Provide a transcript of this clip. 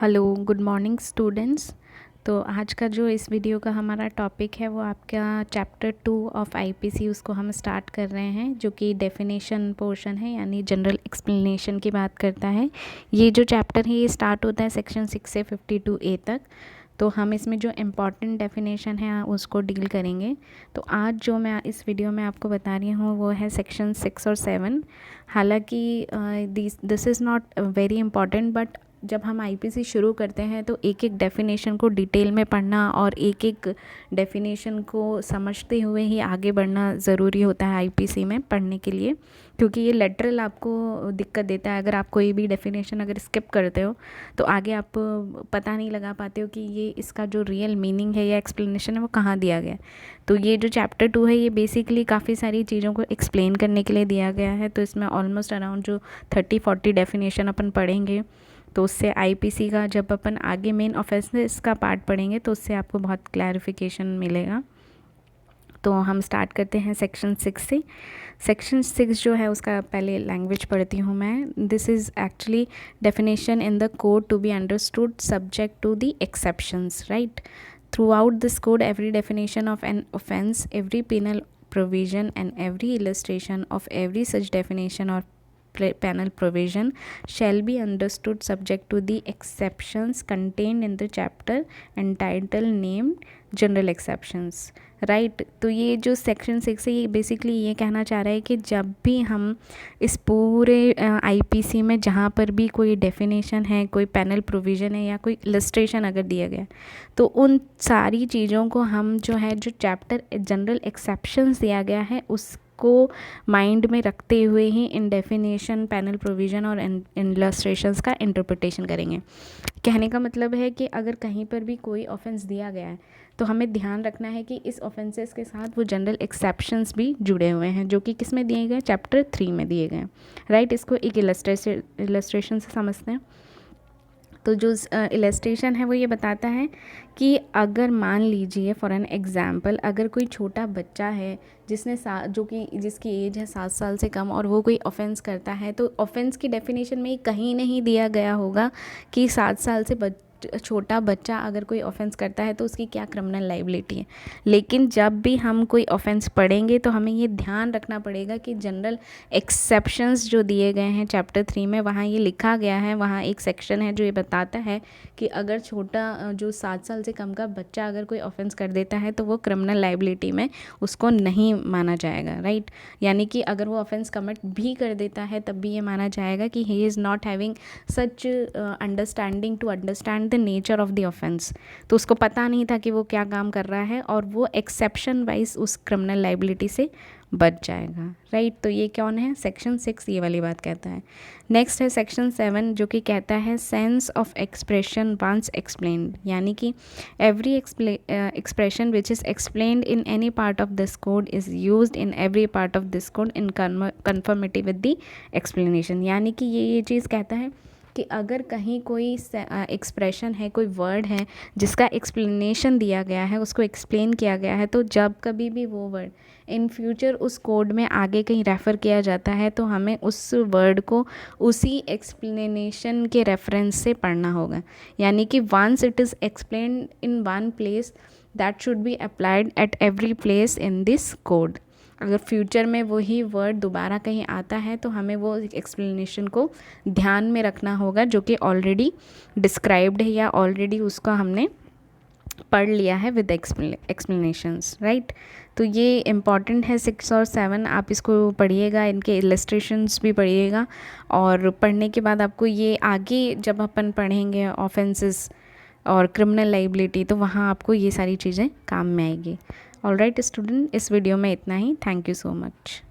Hello, good morning students. तो आज का जो इस वीडियो का हमारा टॉपिक है वो आपका चैप्टर 2 ऑफ आईपीसी उसको हम स्टार्ट कर रहे हैं, जो कि डेफिनेशन पोर्शन है, यानी जनरल एक्सप्लेनेशन की बात करता है। ये जो चैप्टर है ये स्टार्ट होता है सेक्शन 6 से 52A तक। तो हम इसमें जो इम्पॉर्टेंट डेफिनेशन है उसको डील करेंगे। तो आज जो मैं इस वीडियो में आपको बता रही हूँ वो है सेक्शन 6 और 7। हालांकि this is not very important, but जब हम आईपीसी शुरू करते हैं तो एक एक डेफिनेशन को डिटेल में पढ़ना और एक एक डेफिनेशन को समझते हुए ही आगे बढ़ना ज़रूरी होता है आईपीसी में पढ़ने के लिए, क्योंकि ये लेटरल आपको दिक्कत देता है। अगर आप कोई भी डेफिनेशन अगर स्किप करते हो तो आगे आप पता नहीं लगा पाते हो कि ये इसका जो रियल मीनिंग है या एक्सप्लेनेशन है वो कहाँ दिया गया है। तो ये जो चैप्टर 2 है ये बेसिकली काफ़ी सारी चीज़ों को एक्सप्लेन करने के लिए दिया गया है। तो इसमें ऑलमोस्ट अराउंड जो 30-40 डेफिनेशन अपन पढ़ेंगे, तो उससे आईपीसी का जब अपन आगे मेन ऑफेंसेस का पार्ट पढ़ेंगे तो उससे आपको बहुत क्लैरिफिकेशन मिलेगा। तो हम स्टार्ट करते हैं सेक्शन 6 से। सेक्शन 6 जो है उसका पहले लैंग्वेज पढ़ती हूँ मैं। This is actually definition in the code to be understood subject to the exceptions, right. Throughout this code every definition of an offence, every penal provision and every illustration of every such definition or penal provision shall be understood subject to the exceptions contained in the chapter entitled named general exceptions, right. तो ये जो section 6 है ये basically ये कहना चाह रहा है कि जब भी हम इस पूरे आईपीसी में जहाँ पर भी कोई डेफिनेशन है, कोई पैनल प्रोविज़न है या कोई इलस्ट्रेशन अगर दिया गया है, तो उन सारी चीज़ों को हम जो है जो चैप्टर जनरल एक्सेप्शंस दिया गया है उसको माइंड में रखते हुए ही इन डेफिनेशन, पैनल प्रोविज़न और इलस्ट्रेशंस का इंटरप्रिटेशन करेंगे। कहने का मतलब है कि अगर कहीं पर भी कोई ऑफेंस दिया गया है तो हमें ध्यान रखना है कि इस ऑफेंसेस के साथ वो जनरल एक्सेप्शंस भी जुड़े हुए हैं, जो कि किस में दिए गए, चैप्टर 3 में दिए गए, राइट। इसको एक इलस्ट्रेशन से समझते हैं। तो जो इलस्ट्रेशन है वो ये बताता है कि अगर मान लीजिए फॉर एन एग्ज़ाम्पल, अगर कोई छोटा बच्चा है जिसकी एज है 7 साल से कम और वो कोई ऑफेंस करता है, तो ऑफेंस की डेफिनेशन में कहीं नहीं दिया गया होगा कि 7 साल से छोटा बच्चा अगर कोई ऑफेंस करता है तो उसकी क्या क्रिमिनल लाइबिलिटी है। लेकिन जब भी हम कोई ऑफेंस पढ़ेंगे तो हमें ये ध्यान रखना पड़ेगा कि जनरल एक्सेप्शंस जो दिए गए हैं चैप्टर 3 में, वहाँ ये लिखा गया है, वहाँ एक सेक्शन है जो ये बताता है कि अगर छोटा जो 7 साल से कम का बच्चा अगर कोई ऑफेंस कर देता है तो वो क्रिमिनल लाइबिलिटी में उसको नहीं माना जाएगा, राइट। यानी कि अगर वो ऑफेंस कमिट भी कर देता है तब भी ये माना जाएगा कि he is not having such understanding to understand the nature of the offence. तो उसको पता नहीं था कि वो क्या काम कर रहा है और वो एक्सेप्शन वाइज उस क्रिमिनल लाइबिलिटी से बच जाएगा, राइट। तो ये कौन है, सेक्शन 6 ये वाली बात कहता है। नेक्स्ट है सेक्शन 7 जो कि कहता है sense of expression once explained, यानी कि every expression which is explained in any part of this code is used in every part of this code in conformity with the explanation. यानी कि ये चीज़ कहता है कि अगर कहीं कोई एक्सप्रेशन है, कोई वर्ड है जिसका एक्सप्लेनेशन दिया गया है, उसको एक्सप्लेन किया गया है, तो जब कभी भी वो वर्ड इन फ्यूचर उस कोड में आगे कहीं रेफ़र किया जाता है तो हमें उस वर्ड को उसी एक्सप्लेनेशन के रेफरेंस से पढ़ना होगा। यानी कि once it is explained in one place that should be applied at every place in this code. अगर फ्यूचर में वही वर्ड दोबारा कहीं आता है तो हमें वो एक्सप्लेनेशन को ध्यान में रखना होगा जो कि ऑलरेडी डिस्क्राइब्ड है या ऑलरेडी उसका हमने पढ़ लिया है विद एक्सप्लेनेशंस, राइट। तो ये इम्पॉर्टेंट है 6 और 7, आप इसको पढ़िएगा, इनके इलस्ट्रेशंस भी पढ़िएगा। और पढ़ने के बाद आपको ये आगे जब अपन पढ़ेंगे ऑफेंसेस और क्रिमिनल लाइबिलिटी तो वहाँ आपको ये सारी चीज़ें काम में आएगी। ऑलराइट स्टूडेंट, इस वीडियो में इतना ही। Thank you so much.